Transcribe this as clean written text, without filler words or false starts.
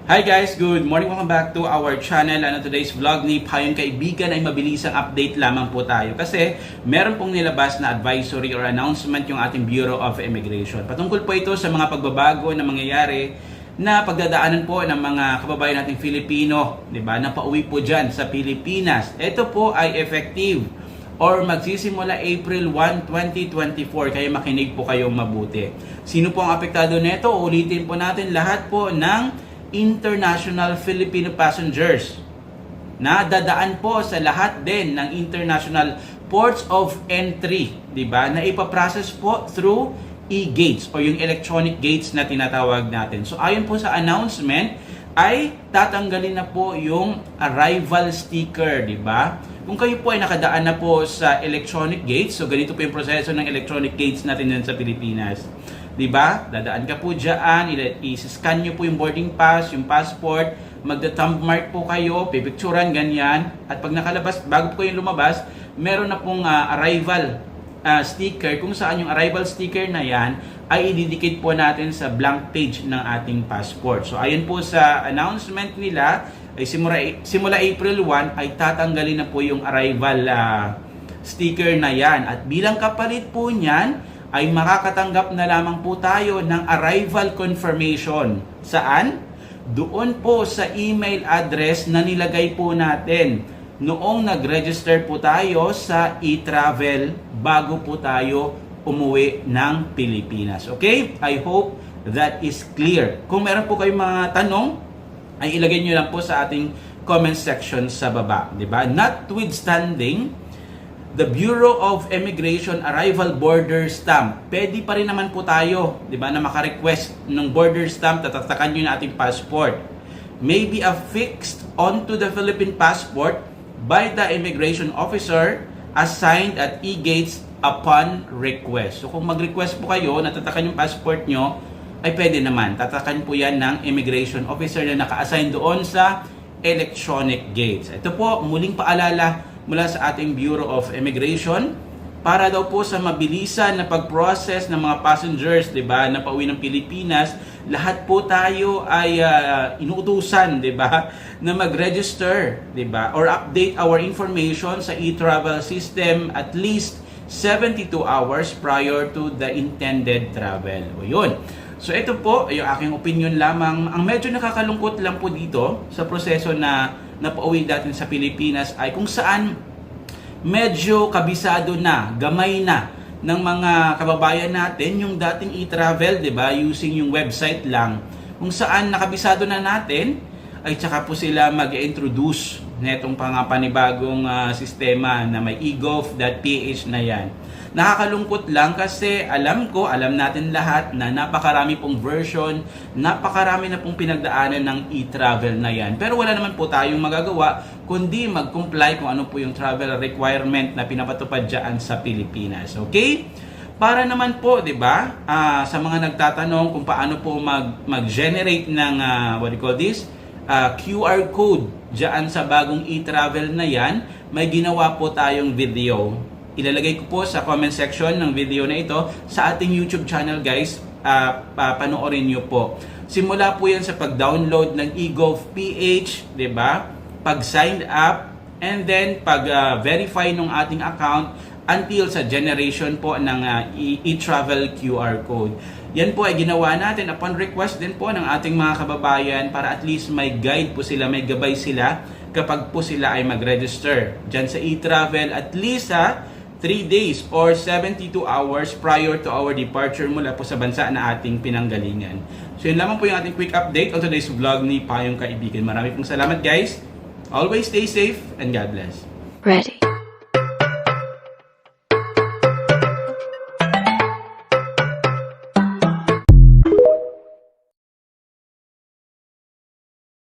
Hi guys, good morning, welcome back to our channel. Today's vlog ni Payong Kaibigan ay mabilisang update lamang po tayo kasi meron pong nilabas na advisory or announcement yung ating Bureau of Immigration. Patungkol po ito sa mga pagbabago na mangyayari na pagdadaanan po ng mga kababayan nating Filipino, di ba, na pauwi po dyan sa Pilipinas. Ito po ay effective or magsisimula April 1, 2024. Kaya makinig po kayong mabuti. Sino po ang apektado nito? Ulitin po natin lahat po ng international Filipino passengers na dadaan po sa lahat din ng international ports of entry, di ba? Na ipaprocess po through e-gates o yung electronic gates na tinatawag natin. So ayon po sa announcement ay tatanggalin na po yung arrival sticker, di ba? Kung kayo po ay nakadaan na po sa electronic gates, so ganito po yung proseso ng electronic gates natin dyan sa Pilipinas. Diba? Dadaan ka po dyan, i-scan nyo po yung boarding pass, yung passport, magda-thumb mark po kayo, pipicturan, ganyan. At pag nakalabas, bago po kayong lumabas, meron na pong arrival sticker, kung saan yung arrival sticker na yan ay ididikit po natin sa blank page ng ating passport. So ayon po sa announcement nila, ay simula April 1 ay tatanggalin na po yung arrival sticker na yan. At bilang kapalit po niyan, ay makakatanggap na lamang po tayo ng arrival confirmation. Saan? Doon po sa email address na nilagay po natin noong nag-register po tayo sa e-travel bago po tayo umuwi ng Pilipinas. Okay? I hope that is clear. Kung meron po kayong mga tanong, ay ilagay nyo lang po sa ating comment section sa baba. Diba? Notwithstanding the Bureau of Immigration Arrival Border Stamp, pwede pa rin naman po tayo, di ba, na maka-request ng border stamp, tatatakan nyo na ating passport. May be affixed onto the Philippine passport by the immigration officer assigned at e-gates upon request. So kung mag-request po kayo, natatakan yung passport nyo, ay pwede naman. Tatakan po yan ng immigration officer na naka-assign doon sa electronic gates. Ito po, muling paalala mula sa ating Bureau of Immigration para daw po sa mabilisan na pag-process ng mga passengers, 'di ba, na pauwi ng Pilipinas, lahat po tayo ay inuutusan, 'di ba, na mag-register, 'di ba, or update our information sa e-travel system at least 72 hours prior to the intended travel. O yun. So ito po ay yung aking opinion lamang. Ang medyo nakakalungkot lang po dito sa proseso na napauwi natin sa Pilipinas ay kung saan medyo kabisado na, gamay na ng mga kababayan natin yung dating e-travel, 'di ba, using yung website lang. Kung saan nakabisado na natin ay tsaka po sila mag-introduce netong panibagong sistema na may egov.ph na yan. Nakakalungkot lang kasi alam natin lahat na napakarami pong version, napakarami na pong pinagdaanan ng e-travel na yan. Pero wala naman po tayong magagawa kundi mag-comply kung ano po yung travel requirement na pinapatupad dyan sa Pilipinas. Okay? Para naman po, 'di ba? Sa mga nagtatanong kung paano po mag-generate ng QR code diyan sa bagong e-travel na 'yan, may ginawa po tayong video. Ilalagay ko po sa comment section ng video na ito sa ating YouTube channel, guys. Panoorin niyo po. Simula po 'yan sa pag-download ng egov.ph, 'di ba? Pag-sign up and then pag-verify ng ating account until sa generation po ng e-travel QR code. Yan po ay ginawa natin upon request din po ng ating mga kababayan para at least may guide po sila, may gabay sila kapag po sila ay mag-register dyan sa e-travel at least 3 days or 72 hours prior to our departure mula po sa bansa na ating pinanggalingan. So yun lamang po yung ating quick update on today's vlog ni Payong Kaibigan. Marami pong salamat, guys. Always stay safe and God bless. Ready.